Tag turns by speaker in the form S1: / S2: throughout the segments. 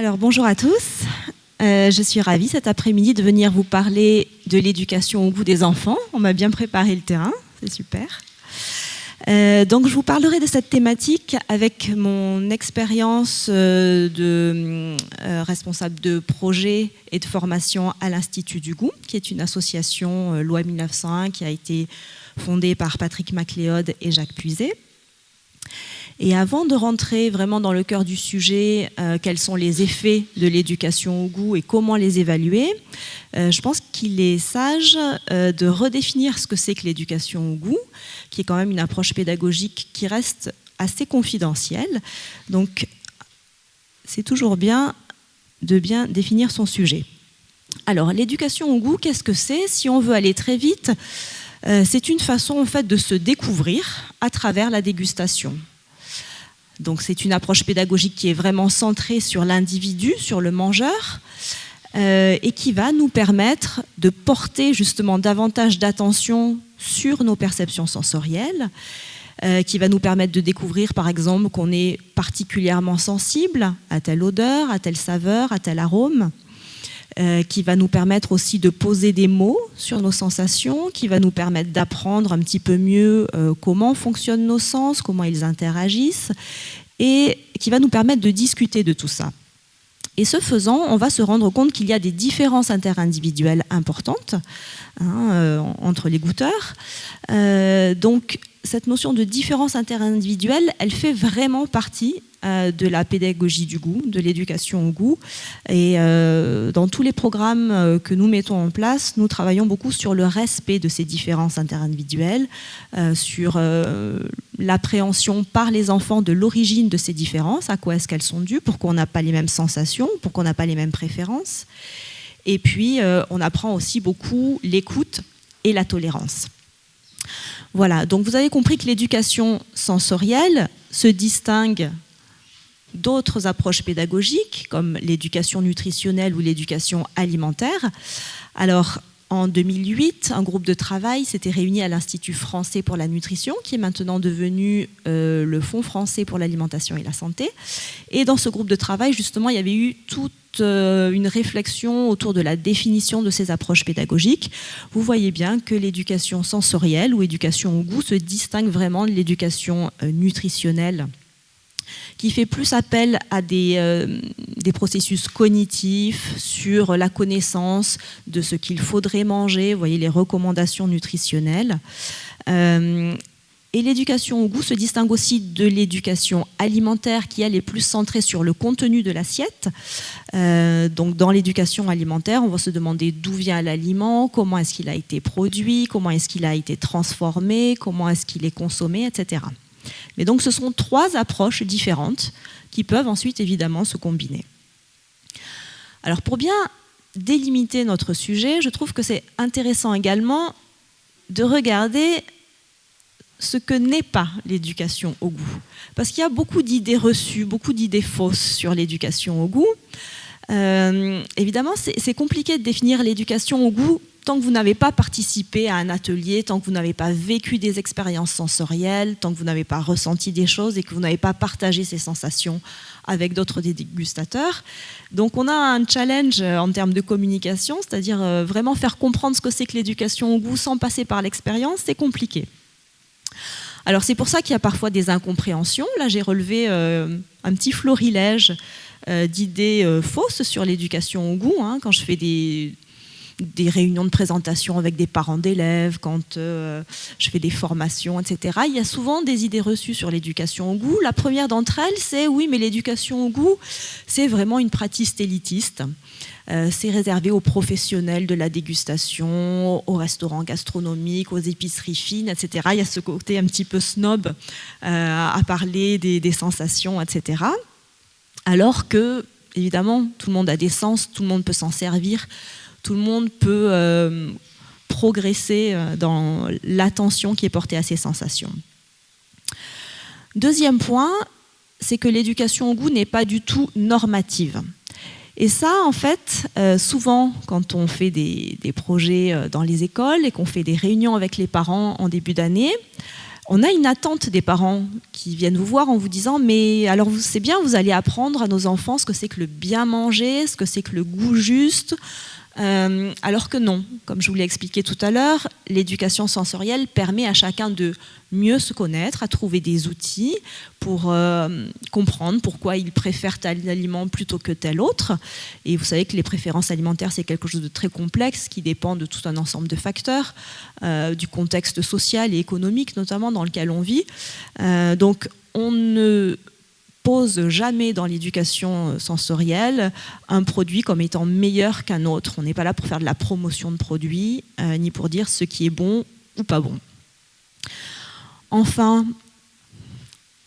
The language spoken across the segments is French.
S1: Alors bonjour à tous, je suis ravie cet après-midi de venir vous parler de l'éducation au goût des enfants. On m'a bien préparé le terrain, c'est super. Donc je vous parlerai de cette thématique avec mon expérience de responsable de projet et de formation à l'Institut du goût, qui est une association loi 1901 qui a été fondée par Patrick MacLeod et Jacques Puiset. Et avant de rentrer vraiment dans le cœur du sujet, quels sont les effets de l'éducation au goût et comment les évaluer, je pense qu'il est sage de redéfinir ce que c'est que l'éducation au goût, qui est quand même une approche pédagogique qui reste assez confidentielle. Donc, c'est toujours bien de bien définir son sujet. Alors, l'éducation au goût, qu'est-ce que c'est? Si on veut aller très vite, c'est une façon en fait de se découvrir à travers la dégustation. Donc c'est une approche pédagogique qui est vraiment centrée sur l'individu, sur le mangeur, et qui va nous permettre de porter justement davantage d'attention sur nos perceptions sensorielles, qui va nous permettre de découvrir par exemple qu'on est particulièrement sensible à telle odeur, à telle saveur, à tel arôme, qui va nous permettre aussi de poser des mots sur nos sensations, qui va nous permettre d'apprendre un petit peu mieux comment fonctionnent nos sens, comment ils interagissent, et qui va nous permettre de discuter de tout ça. Et ce faisant, on va se rendre compte qu'il y a des différences interindividuelles importantes entre les goûteurs. Donc, cette notion de différence interindividuelle, elle fait vraiment partie de la pédagogie du goût, de l'éducation au goût. Et dans tous les programmes que nous mettons en place, nous travaillons beaucoup sur le respect de ces différences interindividuelles, sur l'appréhension par les enfants de l'origine de ces différences, à quoi est-ce qu'elles sont dues, pourquoi on n'a pas les mêmes sensations, pourquoi on n'a pas les mêmes préférences. Et puis, on apprend aussi beaucoup l'écoute et la tolérance. Voilà, donc vous avez compris que l'éducation sensorielle se distingue d'autres approches pédagogiques, comme l'éducation nutritionnelle ou l'éducation alimentaire. Alors, en 2008, un groupe de travail s'était réuni à l'Institut français pour la nutrition, qui est maintenant devenu le Fonds français pour l'alimentation et la santé. Et dans ce groupe de travail, justement, il y avait eu toute une réflexion autour de la définition de ces approches pédagogiques. Vous voyez bien que l'éducation sensorielle ou éducation au goût se distingue vraiment de l'éducation nutritionnelle, qui fait plus appel à des processus cognitifs sur la connaissance de ce qu'il faudrait manger, vous voyez les recommandations nutritionnelles. Et l'éducation au goût se distingue aussi de l'éducation alimentaire qui, elle, est plus centrée sur le contenu de l'assiette. Donc, dans l'éducation alimentaire, on va se demander d'où vient l'aliment, comment est-ce qu'il a été produit, comment est-ce qu'il a été transformé, comment est-ce qu'il est consommé, etc. Mais donc, ce sont trois approches différentes qui peuvent ensuite, évidemment, se combiner. Alors, pour bien délimiter notre sujet, je trouve que c'est intéressant également de regarder ce que n'est pas l'éducation au goût. Parce qu'il y a beaucoup d'idées reçues, beaucoup d'idées fausses sur l'éducation au goût. Évidemment, c'est compliqué de définir l'éducation au goût tant que vous n'avez pas participé à un atelier, tant que vous n'avez pas vécu des expériences sensorielles, tant que vous n'avez pas ressenti des choses et que vous n'avez pas partagé ces sensations avec d'autres dégustateurs. Donc on a un challenge en termes de communication, c'est-à-dire vraiment faire comprendre ce que c'est que l'éducation au goût sans passer par l'expérience, c'est compliqué. Alors c'est pour ça qu'il y a parfois des incompréhensions. Là j'ai relevé un petit florilège d'idées fausses sur l'éducation au goût, quand je fais des réunions de présentation avec des parents d'élèves, quand je fais des formations, etc. Il y a souvent des idées reçues sur l'éducation au goût. La première d'entre elles, c'est oui, mais l'éducation au goût, c'est vraiment une pratique élitiste. C'est réservé aux professionnels de la dégustation, aux restaurants gastronomiques, aux épiceries fines, etc. Il y a ce côté un petit peu snob à parler des sensations, etc. Alors que, évidemment, tout le monde a des sens, tout le monde peut s'en servir, tout le monde peut progresser dans l'attention qui est portée à ces sensations. Deuxième point, c'est que l'éducation au goût n'est pas du tout normative. Et ça, en fait, souvent, quand on fait des projets dans les écoles et qu'on fait des réunions avec les parents en début d'année, On a une attente des parents qui viennent vous voir en vous disant « mais alors c'est bien, vous allez apprendre à nos enfants ce que c'est que le bien manger, ce que c'est que le goût juste ». Alors que non, comme je vous l'ai expliqué tout à l'heure, l'éducation sensorielle permet à chacun de mieux se connaître, à trouver des outils pour comprendre pourquoi il préfère tel aliment plutôt que tel autre. Et vous savez que les préférences alimentaires, c'est quelque chose de très complexe qui dépend de tout un ensemble de facteurs, du contexte social et économique notamment dans lequel on vit. Donc on ne pose jamais dans l'éducation sensorielle un produit comme étant meilleur qu'un autre. On n'est pas là pour faire de la promotion de produits, ni pour dire ce qui est bon ou pas bon. Enfin,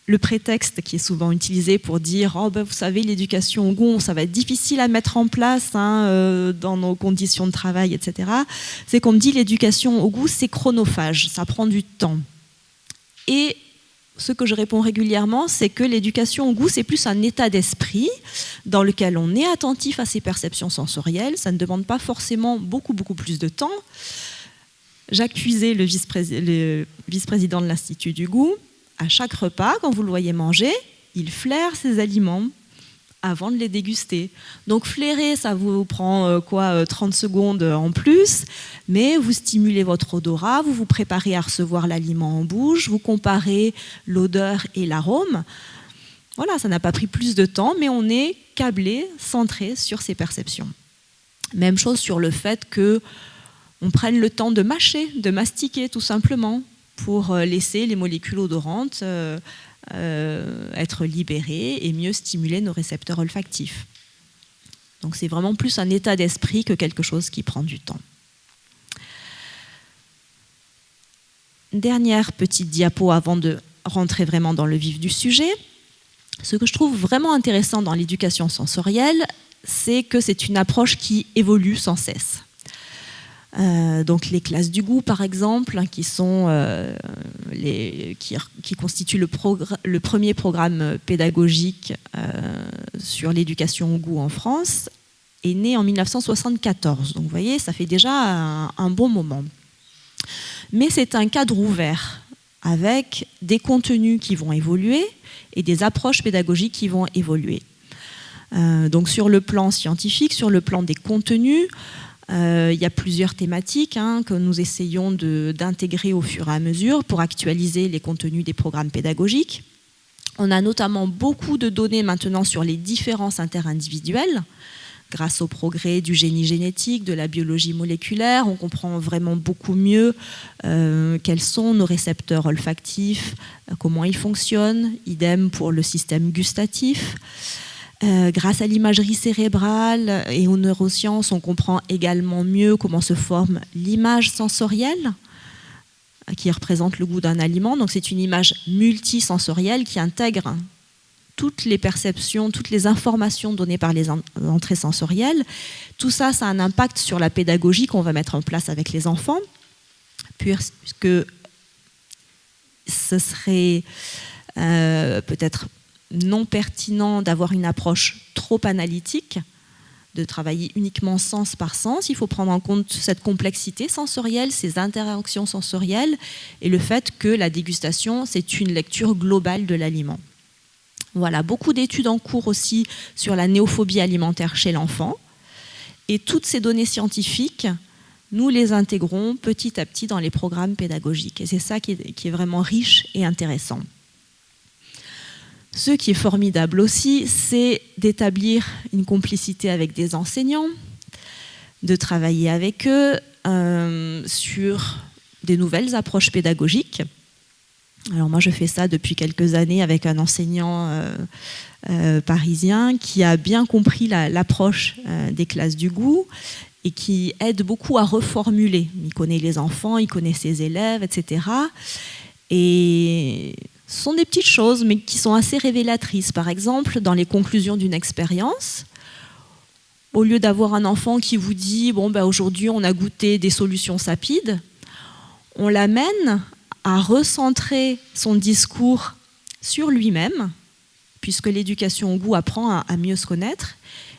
S1: le prétexte qui est souvent utilisé pour dire « oh ben vous savez, l'éducation au goût, ça va être difficile à mettre en place dans nos conditions de travail, etc. » c'est qu'on me dit l'éducation au goût, c'est chronophage, ça prend du temps. Et ce que je réponds régulièrement, c'est que l'éducation au goût, c'est plus un état d'esprit dans lequel on est attentif à ses perceptions sensorielles. Ça ne demande pas forcément beaucoup plus de temps. Jacques Puiset, le vice-président de l'Institut du goût, à chaque repas, quand vous le voyez manger, il flaire ses aliments avant de les déguster. Donc flairer, ça vous prend 30 secondes en plus, mais vous stimulez votre odorat, vous vous préparez à recevoir l'aliment en bouche, vous comparez l'odeur et l'arôme. Voilà, ça n'a pas pris plus de temps, mais on est câblé, centré sur ses perceptions. Même chose sur le fait qu'on prenne le temps de mâcher, de mastiquer tout simplement, pour laisser les molécules odorantes être libérées et mieux stimuler nos récepteurs olfactifs. Donc c'est vraiment plus un état d'esprit que quelque chose qui prend du temps. Dernière petite diapo avant de rentrer vraiment dans le vif du sujet. Ce que je trouve vraiment intéressant dans l'éducation sensorielle, c'est que c'est une approche qui évolue sans cesse. Donc les classes du goût, par exemple, qui constituent le premier programme pédagogique sur l'éducation au goût en France, est né en 1974. Donc vous voyez, ça fait déjà un bon moment. Mais c'est un cadre ouvert, avec des contenus qui vont évoluer et des approches pédagogiques qui vont évoluer. Donc sur le plan scientifique, sur le plan des contenus, il y a plusieurs thématiques que nous essayons d'intégrer au fur et à mesure pour actualiser les contenus des programmes pédagogiques. On a notamment beaucoup de données maintenant sur les différences interindividuelles. Grâce au progrès du génie génétique, de la biologie moléculaire, on comprend vraiment beaucoup mieux quels sont nos récepteurs olfactifs, comment ils fonctionnent, idem pour le système gustatif. Grâce à l'imagerie cérébrale et aux neurosciences, on comprend également mieux comment se forme l'image sensorielle qui représente le goût d'un aliment. Donc c'est une image multisensorielle qui intègre toutes les perceptions, toutes les informations données par les entrées sensorielles. Tout ça, ça a un impact sur la pédagogie qu'on va mettre en place avec les enfants, puisque ce serait peut-être non pertinent d'avoir une approche trop analytique, de travailler uniquement sens par sens. Il faut prendre en compte cette complexité sensorielle, ces interactions sensorielles et le fait que la dégustation, c'est une lecture globale de l'aliment. Voilà, beaucoup d'études en cours aussi sur la néophobie alimentaire chez l'enfant. Et toutes ces données scientifiques, nous les intégrons petit à petit dans les programmes pédagogiques. Et c'est ça qui est vraiment riche et intéressant. Ce qui est formidable aussi, c'est d'établir une complicité avec des enseignants, de travailler avec eux sur des nouvelles approches pédagogiques. Alors moi, je fais ça depuis quelques années avec un enseignant parisien qui a bien compris l'approche des classes du goût et qui aide beaucoup à reformuler. Il connaît les enfants, il connaît ses élèves, etc. Et ce sont des petites choses, mais qui sont assez révélatrices. Par exemple, dans les conclusions d'une expérience, au lieu d'avoir un enfant qui vous dit « bon, ben, aujourd'hui, on a goûté des solutions sapides », on l'amène à recentrer son discours sur lui-même, puisque l'éducation au goût apprend à mieux se connaître.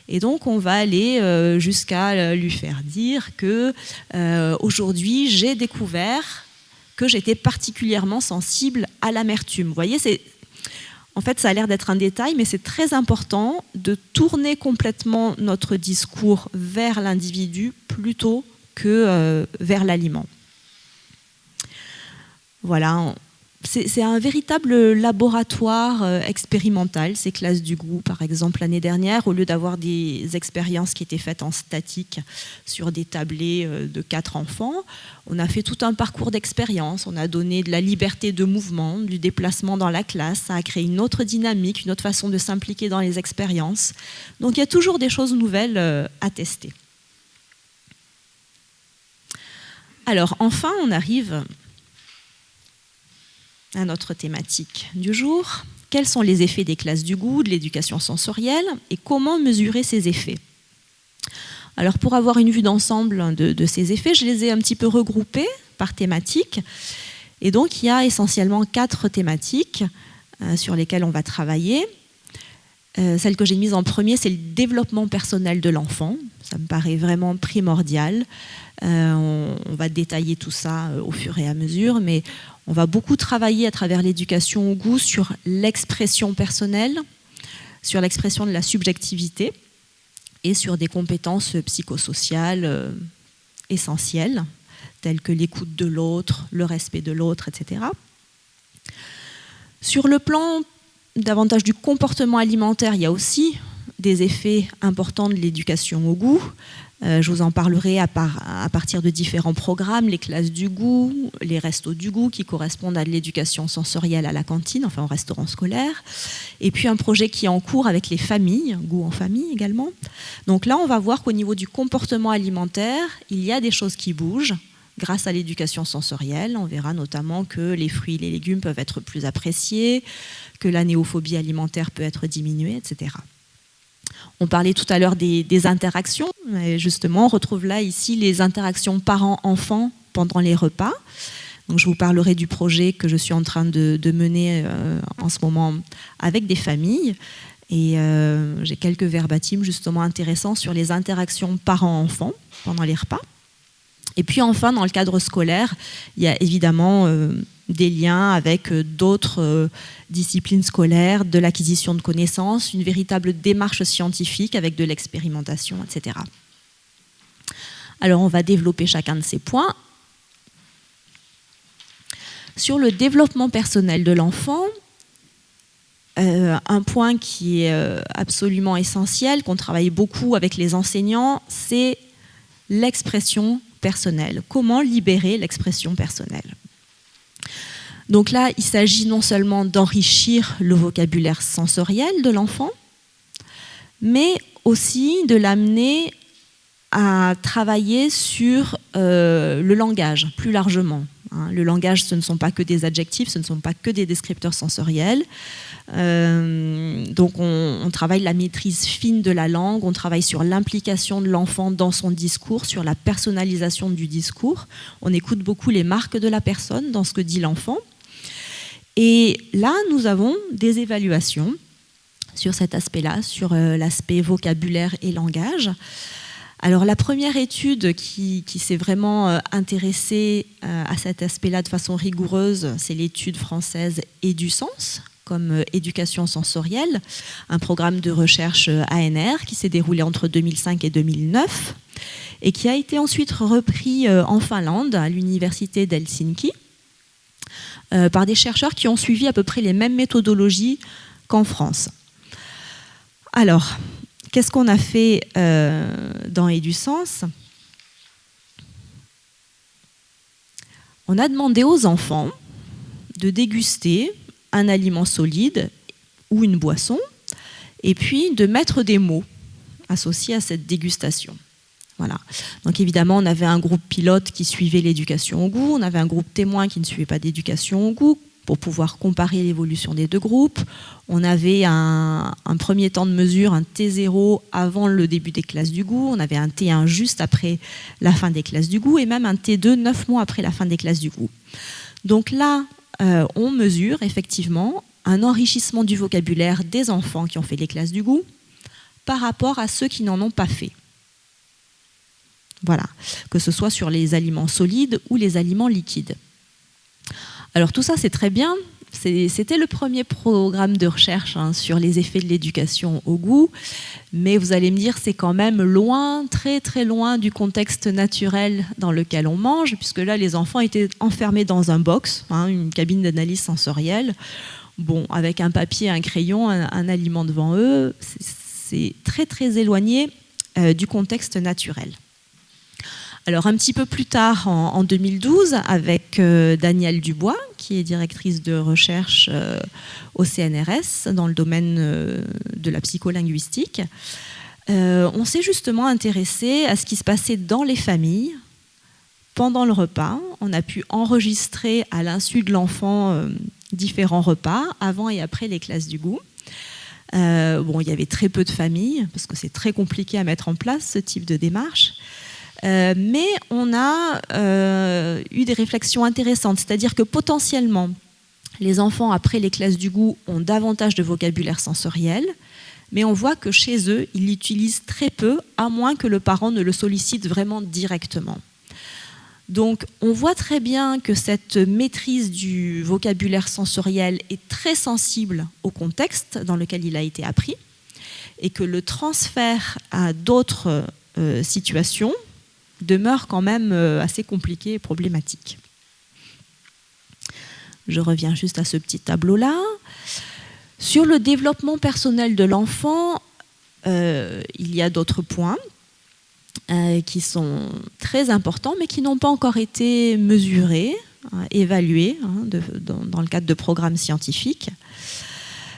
S1: Et donc, on va aller jusqu'à lui faire dire que aujourd'hui, j'ai découvert que j'étais particulièrement sensible à l'amertume. Vous voyez, en fait, ça a l'air d'être un détail, mais c'est très important de tourner complètement notre discours vers l'individu plutôt que vers l'aliment. Voilà, c'est un véritable laboratoire expérimental, ces classes du goût. Par exemple, l'année dernière, au lieu d'avoir des expériences qui étaient faites en statique sur des tablés de 4 enfants, on a fait tout un parcours d'expérience. On a donné de la liberté de mouvement, du déplacement dans la classe. Ça a créé une autre dynamique, une autre façon de s'impliquer dans les expériences. Donc il y a toujours des choses nouvelles à tester. Alors enfin, on arrive à notre thématique du jour. Quels sont les effets des classes du goût, de l'éducation sensorielle, et comment mesurer ces effets? Alors pour avoir une vue d'ensemble de ces effets, je les ai un petit peu regroupés par thématique. Et donc il y a essentiellement 4 thématiques sur lesquelles on va travailler. Celle que j'ai mise en premier, c'est le développement personnel de l'enfant. Ça me paraît vraiment primordial. On va détailler tout ça au fur et à mesure, mais on va beaucoup travailler à travers l'éducation au goût sur l'expression personnelle, sur l'expression de la subjectivité et sur des compétences psychosociales essentielles, telles que l'écoute de l'autre, le respect de l'autre, etc. Sur le plan davantage du comportement alimentaire, il y a aussi des effets importants de l'éducation au goût. Je vous en parlerai à partir de différents programmes, les classes du goût, les restos du goût qui correspondent à de l'éducation sensorielle à la cantine, enfin au restaurant scolaire. Et puis un projet qui est en cours avec les familles, goût en famille également. Donc là, on va voir qu'au niveau du comportement alimentaire, il y a des choses qui bougent grâce à l'éducation sensorielle. On verra notamment que les fruits et les légumes peuvent être plus appréciés, que la néophobie alimentaire peut être diminuée, etc. On parlait tout à l'heure des interactions. Et justement, on retrouve là, ici, les interactions parents-enfants pendant les repas. Donc, je vous parlerai du projet que je suis en train de mener en ce moment avec des familles. Et j'ai quelques verbatims justement intéressants sur les interactions parents-enfants pendant les repas. Et puis enfin, dans le cadre scolaire, il y a évidemment des liens avec d'autres disciplines scolaires, de l'acquisition de connaissances, une véritable démarche scientifique avec de l'expérimentation, etc. Alors, on va développer chacun de ces points. Sur le développement personnel de l'enfant, un point qui est absolument essentiel, qu'on travaille beaucoup avec les enseignants, c'est l'expression personnelle. Comment libérer l'expression personnelle? Donc là, il s'agit non seulement d'enrichir le vocabulaire sensoriel de l'enfant, mais aussi de l'amener à travailler sur le langage, plus largement. Le langage, ce ne sont pas que des adjectifs, ce ne sont pas que des descripteurs sensoriels. Donc on travaille la maîtrise fine de la langue, on travaille sur l'implication de l'enfant dans son discours, sur la personnalisation du discours. On écoute beaucoup les marques de la personne dans ce que dit l'enfant. Et là, nous avons des évaluations sur cet aspect-là, sur l'aspect vocabulaire et langage. Alors la première étude qui s'est vraiment intéressée à cet aspect-là de façon rigoureuse, c'est l'étude française EduSens, comme éducation sensorielle, un programme de recherche ANR qui s'est déroulé entre 2005 et 2009 et qui a été ensuite repris en Finlande, à l'université d'Helsinki, par des chercheurs qui ont suivi à peu près les mêmes méthodologies qu'en France. Alors, qu'est-ce qu'on a fait dans EduSens? On a demandé aux enfants de déguster un aliment solide ou une boisson, et puis de mettre des mots associés à cette dégustation. Voilà. Donc évidemment, on avait un groupe pilote qui suivait l'éducation au goût, on avait un groupe témoin qui ne suivait pas d'éducation au goût, pour pouvoir comparer l'évolution des deux groupes. On avait un premier temps de mesure, un T0 avant le début des classes du goût, on avait un T1 juste après la fin des classes du goût, et même un T2 9 mois après la fin des classes du goût. Donc là, on mesure effectivement un enrichissement du vocabulaire des enfants qui ont fait les classes du goût par rapport à ceux qui n'en ont pas fait. Voilà, que ce soit sur les aliments solides ou les aliments liquides. Alors tout ça, c'est très bien. C'était le premier programme de recherche sur les effets de l'éducation au goût, mais vous allez me dire c'est quand même loin, très très loin du contexte naturel dans lequel on mange, puisque là les enfants étaient enfermés dans un box, une cabine d'analyse sensorielle, avec un papier, un crayon, un aliment devant eux. C'est très très éloigné du contexte naturel. Alors un petit peu plus tard, en 2012, avec Danielle Dubois, qui est directrice de recherche au CNRS dans le domaine de la psycholinguistique, on s'est justement intéressé à ce qui se passait dans les familles pendant le repas. On a pu enregistrer à l'insu de l'enfant différents repas, avant et après les classes du goût. Il y avait très peu de familles, parce que c'est très compliqué à mettre en place ce type de démarche. Mais on a eu des réflexions intéressantes, c'est-à-dire que potentiellement, les enfants, après les classes du goût, ont davantage de vocabulaire sensoriel, mais on voit que chez eux, ils l'utilisent très peu, à moins que le parent ne le sollicite vraiment directement. Donc, on voit très bien que cette maîtrise du vocabulaire sensoriel est très sensible au contexte dans lequel il a été appris, et que le transfert à d'autres situations demeure quand même assez compliqué et problématique. Je reviens juste à ce petit tableau-là. Sur le développement personnel de l'enfant, il y a d'autres points qui sont très importants, mais qui n'ont pas encore été mesurés, évalués dans le cadre de programmes scientifiques.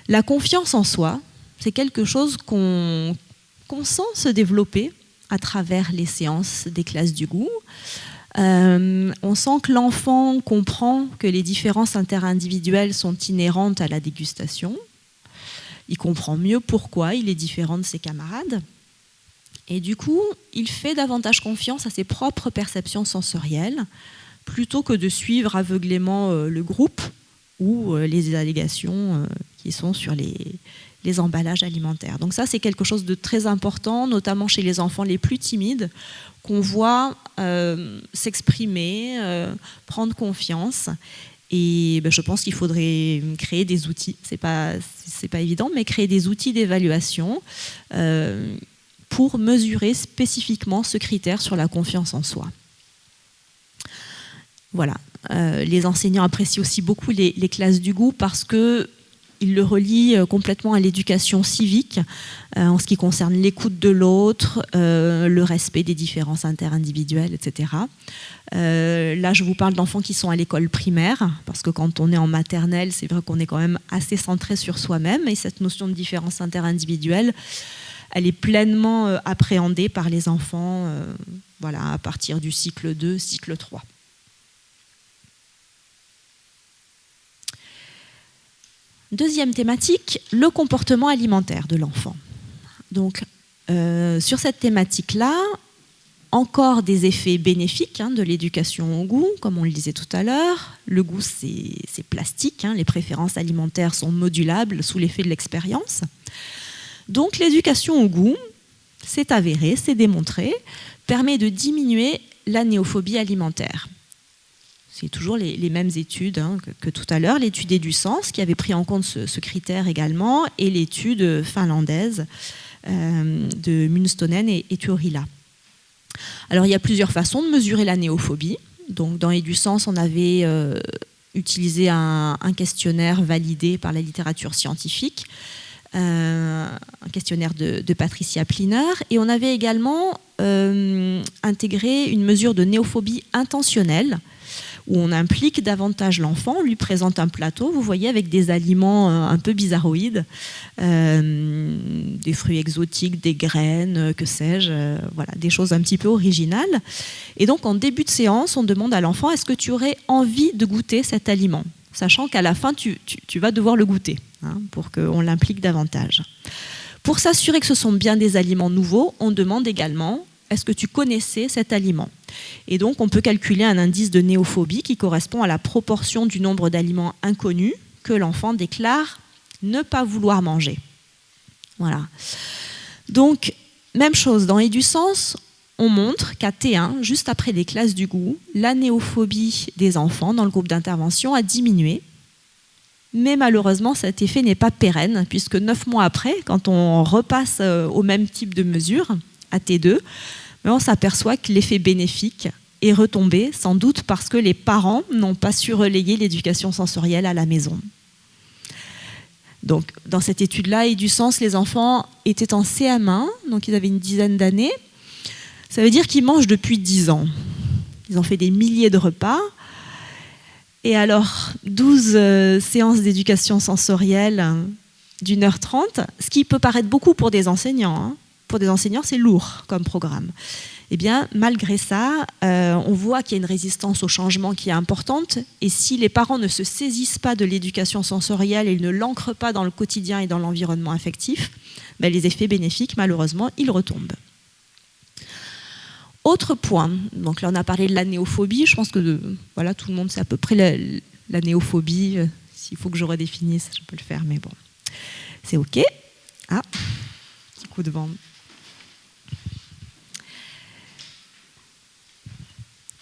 S1: La confiance en soi, c'est quelque chose qu'on sent se développer à travers les séances des classes du goût. On sent que l'enfant comprend que les différences interindividuelles sont inhérentes à la dégustation. Il comprend mieux pourquoi il est différent de ses camarades. Et du coup, il fait davantage confiance à ses propres perceptions sensorielles, plutôt que de suivre aveuglément le groupe ou les allégations qui sont sur les emballages alimentaires. Donc ça, c'est quelque chose de très important, notamment chez les enfants les plus timides, qu'on voit s'exprimer, prendre confiance. Et je pense qu'il faudrait créer des outils, c'est pas évident, mais créer des outils d'évaluation pour mesurer spécifiquement ce critère sur la confiance en soi. Voilà. Les enseignants apprécient aussi beaucoup les classes du goût parce que il le relie complètement à l'éducation civique en ce qui concerne l'écoute de l'autre, le respect des différences interindividuelles, etc. Là, je vous parle d'enfants qui sont à l'école primaire, parce que quand on est en maternelle, c'est vrai qu'on est quand même assez centré sur soi-même, et cette notion de différence interindividuelle, elle est pleinement appréhendée par les enfants à partir du cycle 2, cycle 3. Deuxième thématique, le comportement alimentaire de l'enfant. Donc, sur cette thématique-là, encore des effets bénéfiques de l'éducation au goût, comme on le disait tout à l'heure. Le goût, c'est plastique, les préférences alimentaires sont modulables sous l'effet de l'expérience. Donc, l'éducation au goût, c'est avéré, c'est démontré, permet de diminuer la néophobie alimentaire. C'est toujours les mêmes études que tout à l'heure, l'étude EduSens qui avait pris en compte ce critère également, et l'étude finlandaise de Munstonen et Tuorila. Alors il y a plusieurs façons de mesurer la néophobie. Donc, dans EduSens, on avait utilisé un questionnaire validé par la littérature scientifique, un questionnaire de Patricia Pliner, et on avait également intégré une mesure de néophobie intentionnelle, où on implique davantage l'enfant, on lui présente un plateau, vous voyez, avec des aliments un peu bizarroïdes, des fruits exotiques, des graines, que sais-je, des choses un petit peu originales. Et donc, en début de séance, on demande à l'enfant, est-ce que tu aurais envie de goûter cet aliment ? Sachant qu'à la fin, tu vas devoir le goûter, pour qu'on l'implique davantage. Pour s'assurer que ce sont bien des aliments nouveaux, on demande également, est-ce que tu connaissais cet aliment ? Et donc, on peut calculer un indice de néophobie qui correspond à la proportion du nombre d'aliments inconnus que l'enfant déclare ne pas vouloir manger. Voilà. Donc, même chose, dans EduSens, on montre qu'à T1, juste après les classes du goût, la néophobie des enfants dans le groupe d'intervention a diminué. Mais malheureusement, cet effet n'est pas pérenne, puisque 9 mois après, quand on repasse au même type de mesure, à T2, on s'aperçoit que l'effet bénéfique est retombé, sans doute parce que les parents n'ont pas su relayer l'éducation sensorielle à la maison. Donc, dans cette étude-là, et du sens, les enfants étaient en CM1, donc ils avaient une dizaine d'années. Ça veut dire qu'ils mangent depuis 10 ans. Ils ont fait des milliers de repas. Et alors, 12 séances d'éducation sensorielle d'1h30, ce qui peut paraître beaucoup pour des enseignants. Hein. Pour des enseignants, c'est lourd comme programme. Eh bien, malgré ça, on voit qu'il y a une résistance au changement qui est importante. Et si les parents ne se saisissent pas de l'éducation sensorielle et ne l'ancrent pas dans le quotidien et dans l'environnement affectif, ben les effets bénéfiques, malheureusement, ils retombent. Autre point, donc là on a parlé de la néophobie, je pense que voilà, tout le monde sait à peu près la néophobie. S'il faut que je redéfinisse, je peux le faire, mais bon, c'est OK. Ah, petit coup de vent.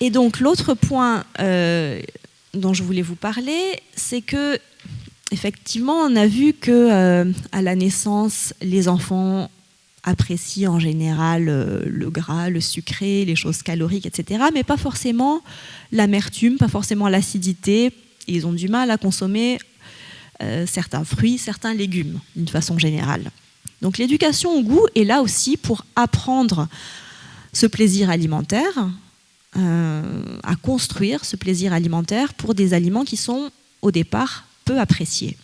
S1: Et donc l'autre point dont je voulais vous parler, c'est que effectivement on a vu que à la naissance, les enfants apprécient en général le gras, le sucré, les choses caloriques, etc. Mais pas forcément l'amertume, pas forcément l'acidité. Ils ont du mal à consommer certains fruits, certains légumes, d'une façon générale. Donc l'éducation au goût est là aussi pour apprendre ce plaisir alimentaire, à construire ce plaisir alimentaire pour des aliments qui sont au départ peu appréciés.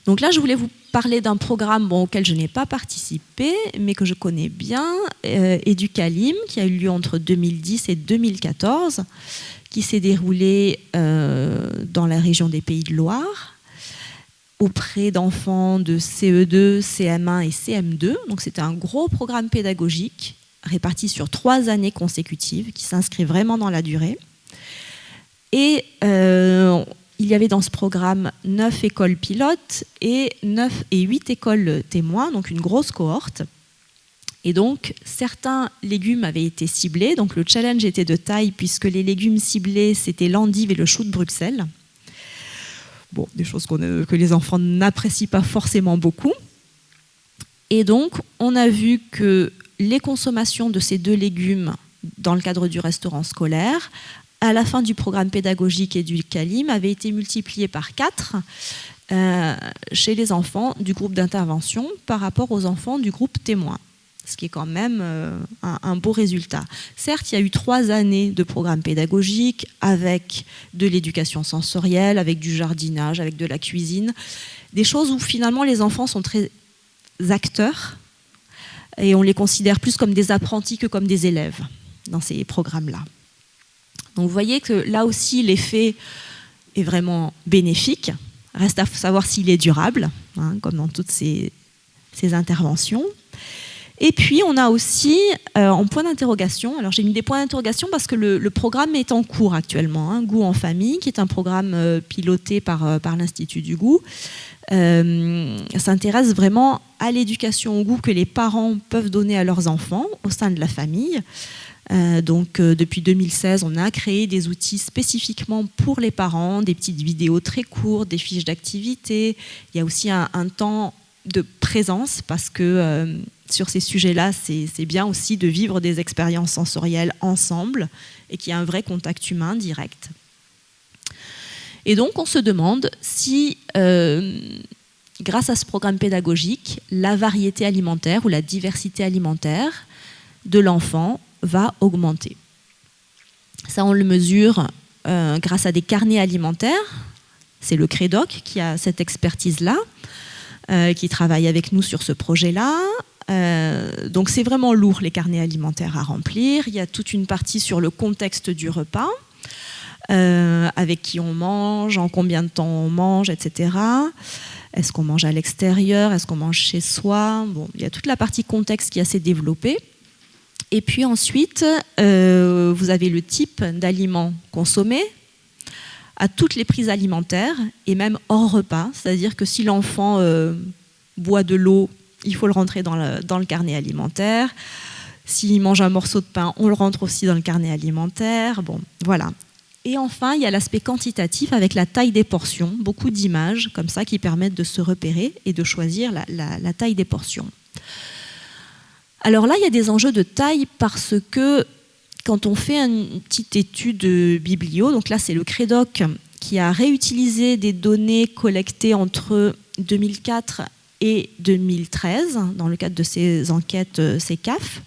S1: Donc là, je voulais vous parler d'un programme auquel je n'ai pas participé, mais que je connais bien, Educalim, qui a eu lieu entre 2010 et 2014, qui s'est déroulé dans la région des Pays de Loire, auprès d'enfants de CE2, CM1 et CM2. Donc c'était un gros programme pédagogique réparti sur 3 années consécutives, qui s'inscrit vraiment dans la durée. Et il y avait dans ce programme 9 écoles pilotes et 8 écoles témoins, donc une grosse cohorte. Et donc, certains légumes avaient été ciblés. Donc, le challenge était de taille, puisque les légumes ciblés, c'était l'endive et le chou de Bruxelles. Bon, des choses que les enfants n'apprécient pas forcément beaucoup. Et donc, on a vu que les consommations de ces 2 légumes dans le cadre du restaurant scolaire, à la fin du programme pédagogique Educalim, avait été multiplié par 4 chez les enfants du groupe d'intervention par rapport aux enfants du groupe témoin, ce qui est quand même un beau résultat. Certes, il y a eu 3 années de programme pédagogique avec de l'éducation sensorielle, avec du jardinage, avec de la cuisine, des choses où finalement les enfants sont très acteurs et on les considère plus comme des apprentis que comme des élèves dans ces programmes-là. Donc vous voyez que là aussi l'effet est vraiment bénéfique. Reste à savoir s'il est durable, hein, comme dans toutes ces interventions. Et puis on a aussi en point d'interrogation, alors j'ai mis des points d'interrogation parce que le programme est en cours actuellement, hein, Goût en famille, qui est un programme piloté par l'Institut du goût, s'intéresse vraiment à l'éducation au goût que les parents peuvent donner à leurs enfants au sein de la famille. Depuis 2016, on a créé des outils spécifiquement pour les parents, des petites vidéos très courtes, des fiches d'activité. Il y a aussi un temps de présence parce que sur ces sujets-là, c'est bien aussi de vivre des expériences sensorielles ensemble et qu'il y a un vrai contact humain direct. Et donc, on se demande si, grâce à ce programme pédagogique, la variété alimentaire ou la diversité alimentaire de l'enfant va augmenter. Ça, on le mesure grâce à des carnets alimentaires. C'est le Crédoc qui a cette expertise-là, qui travaille avec nous sur ce projet-là. Donc c'est vraiment lourd, les carnets alimentaires à remplir. Il y a toute une partie sur le contexte du repas, avec qui on mange, en combien de temps on mange, etc. Est-ce qu'on mange à l'extérieur? Est-ce qu'on mange chez soi? Bon, il y a toute la partie contexte qui est assez développée. Et puis ensuite, vous avez le type d'aliments consommés à toutes les prises alimentaires et même hors repas. C'est-à-dire que si l'enfant boit de l'eau, il faut le rentrer dans le carnet alimentaire. S'il mange un morceau de pain, on le rentre aussi dans le carnet alimentaire. Bon, voilà. Et enfin, il y a l'aspect quantitatif avec la taille des portions, beaucoup d'images comme ça qui permettent de se repérer et de choisir la taille des portions. Alors là, il y a des enjeux de taille parce que quand on fait une petite étude biblio, donc là c'est le Credoc qui a réutilisé des données collectées entre 2004 et 2013 dans le cadre de ces enquêtes CECAF.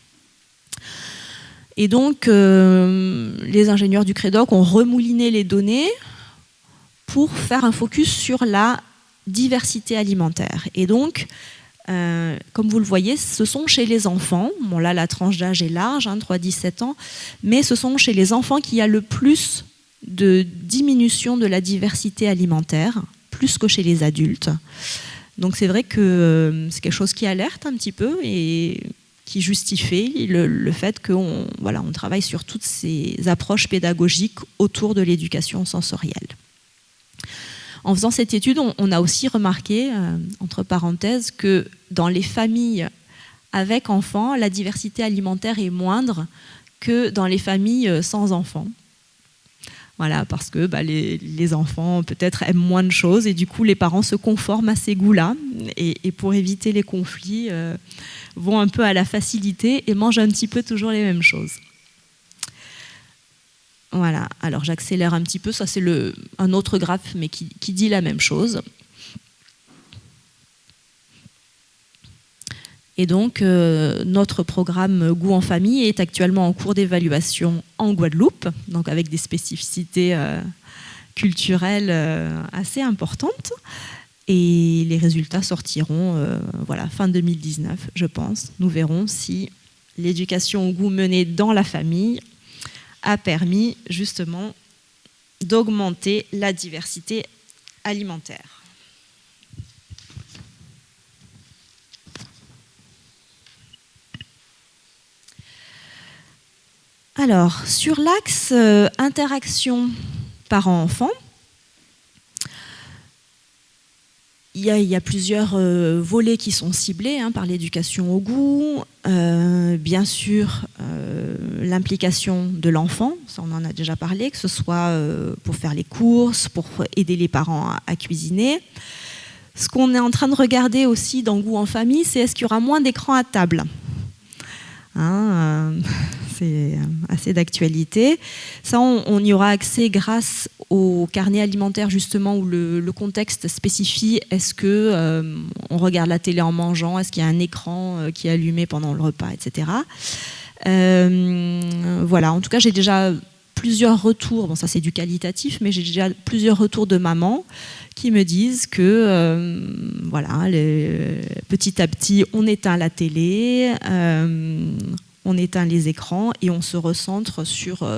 S1: Et donc, les ingénieurs du Credoc ont remouliné les données pour faire un focus sur la diversité alimentaire. Et donc, comme vous le voyez, ce sont chez les enfants, bon là la tranche d'âge est large, 3-17 ans, mais ce sont chez les enfants qu'il y a le plus de diminution de la diversité alimentaire, plus que chez les adultes. Donc c'est vrai que c'est quelque chose qui alerte un petit peu et qui justifie le fait qu'on on travaille sur toutes ces approches pédagogiques autour de l'éducation sensorielle. En faisant cette étude, on a aussi remarqué, entre parenthèses, que dans les familles avec enfants, la diversité alimentaire est moindre que dans les familles sans enfants. Voilà, parce que les enfants peut-être aiment moins de choses et du coup les parents se conforment à ces goûts-là et pour éviter les conflits vont un peu à la facilité et mangent un petit peu toujours les mêmes choses. Voilà, alors j'accélère un petit peu, ça c'est un autre graphe mais qui dit la même chose. Et donc, notre programme Goût en famille est actuellement en cours d'évaluation en Guadeloupe, donc avec des spécificités culturelles assez importantes. Et les résultats sortiront fin 2019, je pense. Nous verrons si l'éducation au goût menée dans la famille a permis justement d'augmenter la diversité alimentaire. Alors, sur l'axe interaction parents-enfants, il y a plusieurs volets qui sont ciblés par l'éducation au goût. Bien sûr, l'implication de l'enfant, ça on en a déjà parlé, que ce soit pour faire les courses, pour aider les parents à cuisiner. Ce qu'on est en train de regarder aussi dans Goût en famille, c'est est-ce qu'il y aura moins d'écrans à table ? C'est assez d'actualité. Ça, on y aura accès grâce au carnet alimentaire, justement, où le contexte spécifie est-ce qu'on regarde la télé en mangeant, est-ce qu'il y a un écran qui est allumé pendant le repas, etc. Voilà, en tout cas, j'ai déjà plusieurs retours, bon ça c'est du qualitatif, mais j'ai déjà plusieurs retours de mamans qui me disent que petit à petit on éteint la télé, on éteint les écrans et on se recentre sur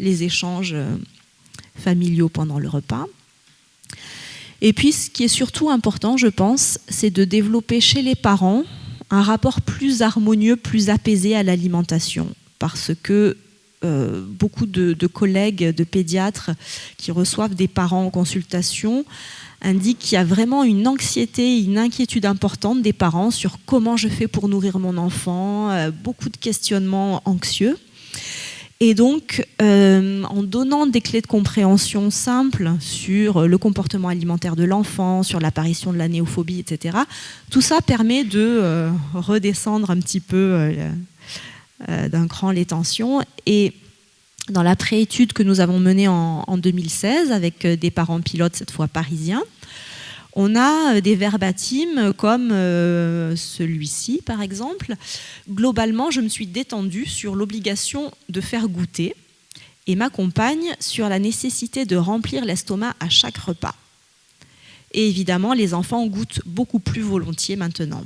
S1: les échanges familiaux pendant le repas. Et puis ce qui est surtout important, je pense, c'est de développer chez les parents un rapport plus harmonieux, plus apaisé à l'alimentation, parce que beaucoup de collègues, de pédiatres qui reçoivent des parents en consultation indiquent qu'il y a vraiment une anxiété, une inquiétude importante des parents sur comment je fais pour nourrir mon enfant, beaucoup de questionnements anxieux. Et donc, en donnant des clés de compréhension simples sur le comportement alimentaire de l'enfant, sur l'apparition de la néophobie, etc., tout ça permet de redescendre un petit peu d'un cran les tensions. Et dans la pré-étude que nous avons menée en 2016 avec des parents pilotes, cette fois parisiens, on a des verbatims comme celui-ci, par exemple. Globalement, je me suis détendue sur l'obligation de faire goûter et ma compagne sur la nécessité de remplir l'estomac à chaque repas. Et évidemment, les enfants goûtent beaucoup plus volontiers maintenant.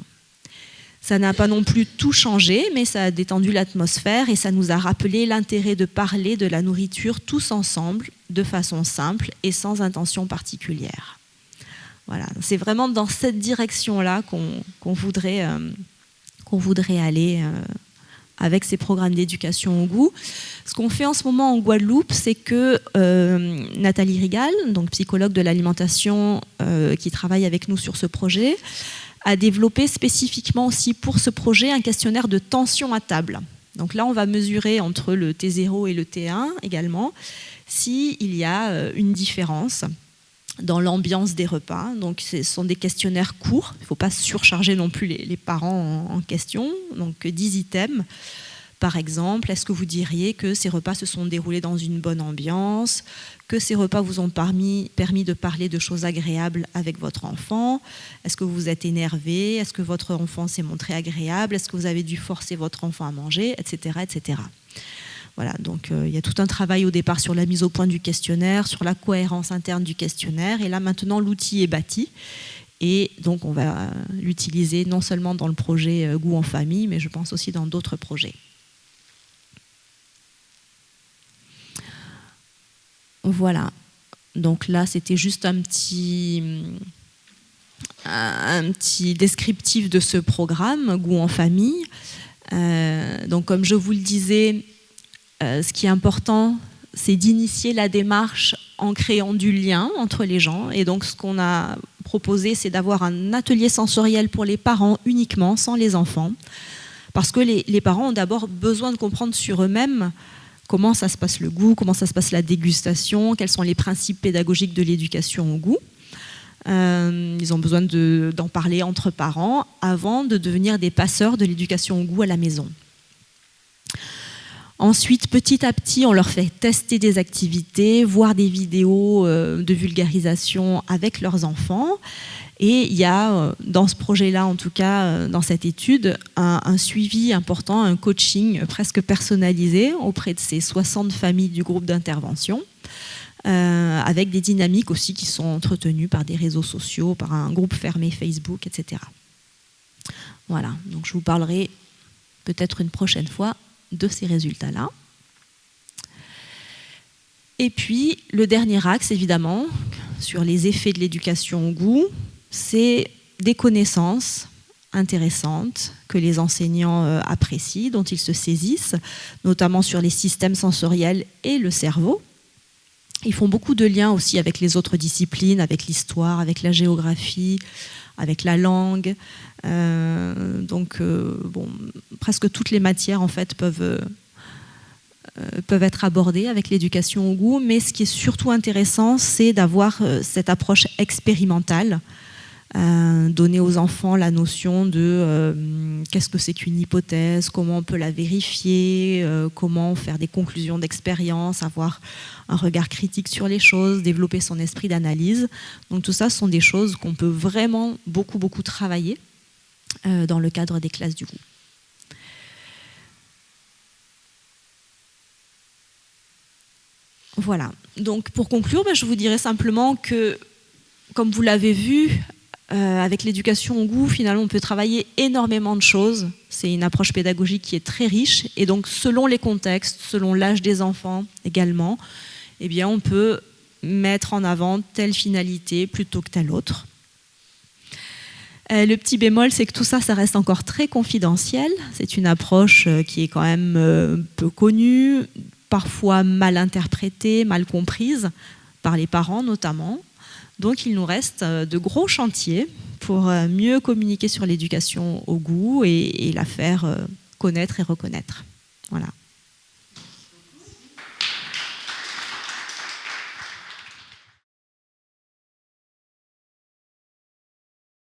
S1: Ça n'a pas non plus tout changé, mais ça a détendu l'atmosphère et ça nous a rappelé l'intérêt de parler de la nourriture tous ensemble, de façon simple et sans intention particulière. Voilà, c'est vraiment dans cette direction-là qu'on voudrait aller avec ces programmes d'éducation au goût. Ce qu'on fait en ce moment en Guadeloupe, c'est que Nathalie Rigal, donc psychologue de l'alimentation qui travaille avec nous sur ce projet, a développé spécifiquement aussi pour ce projet un questionnaire de tension à table. Donc là, on va mesurer entre le T0 et le T1 également s'il y a une différence dans l'ambiance des repas. Donc ce sont des questionnaires courts, il ne faut pas surcharger non plus les parents en question. Donc 10 items. Par exemple, est-ce que vous diriez que ces repas se sont déroulés dans une bonne ambiance, que ces repas vous ont permis de parler de choses agréables avec votre enfant? Est-ce que vous êtes énervé? Est-ce que votre enfant s'est montré agréable? Est-ce que vous avez dû forcer votre enfant à manger, etc., etc. Voilà, donc il y a tout un travail au départ sur la mise au point du questionnaire, sur la cohérence interne du questionnaire. Et là, maintenant, l'outil est bâti. Et donc, on va l'utiliser non seulement dans le projet Goût en famille, mais je pense aussi dans d'autres projets. Voilà, donc là c'était juste un petit descriptif de ce programme Goût en famille. Donc comme je vous le disais, ce qui est important, c'est d'initier la démarche en créant du lien entre les gens. Et donc ce qu'on a proposé, c'est d'avoir un atelier sensoriel pour les parents uniquement, sans les enfants. Parce que les parents ont d'abord besoin de comprendre sur eux-mêmes comment ça se passe le goût, comment ça se passe la dégustation, quels sont les principes pédagogiques de l'éducation au goût. Ils ont besoin d'en parler entre parents avant de devenir des passeurs de l'éducation au goût à la maison. Ensuite, petit à petit, on leur fait tester des activités, voir des vidéos de vulgarisation avec leurs enfants. Et il y a, dans ce projet-là, en tout cas, dans cette étude, un suivi important, un coaching presque personnalisé auprès de ces 60 familles du groupe d'intervention, avec des dynamiques aussi qui sont entretenues par des réseaux sociaux, par un groupe fermé Facebook, etc. Voilà, donc je vous parlerai peut-être une prochaine fois de ces résultats-là. Et puis, le dernier axe, évidemment, sur les effets de l'éducation au goût, c'est des connaissances intéressantes que les enseignants apprécient, dont ils se saisissent, notamment sur les systèmes sensoriels et le cerveau. Ils font beaucoup de liens aussi avec les autres disciplines, avec l'histoire, avec la géographie, avec la langue. Presque toutes les matières en fait peuvent être abordées avec l'éducation au goût, mais ce qui est surtout intéressant, c'est d'avoir cette approche expérimentale, donner aux enfants la notion de qu'est-ce que c'est qu'une hypothèse, comment on peut la vérifier, comment faire des conclusions d'expérience, avoir un regard critique sur les choses, développer son esprit d'analyse. Donc tout ça, ce sont des choses qu'on peut vraiment beaucoup travailler dans le cadre des classes du goût. Voilà. Donc pour conclure, je vous dirais simplement que, comme vous l'avez vu, avec l'éducation au goût, finalement, on peut travailler énormément de choses. C'est une approche pédagogique qui est très riche. Et donc, selon les contextes, selon l'âge des enfants également, eh bien, on peut mettre en avant telle finalité plutôt que telle autre. Le petit bémol, c'est que tout ça, ça reste encore très confidentiel. C'est une approche qui est quand même peu connue, parfois mal interprétée, mal comprise, par les parents notamment. Donc il nous reste de gros chantiers pour mieux communiquer sur l'éducation au goût et la faire connaître et reconnaître. Voilà.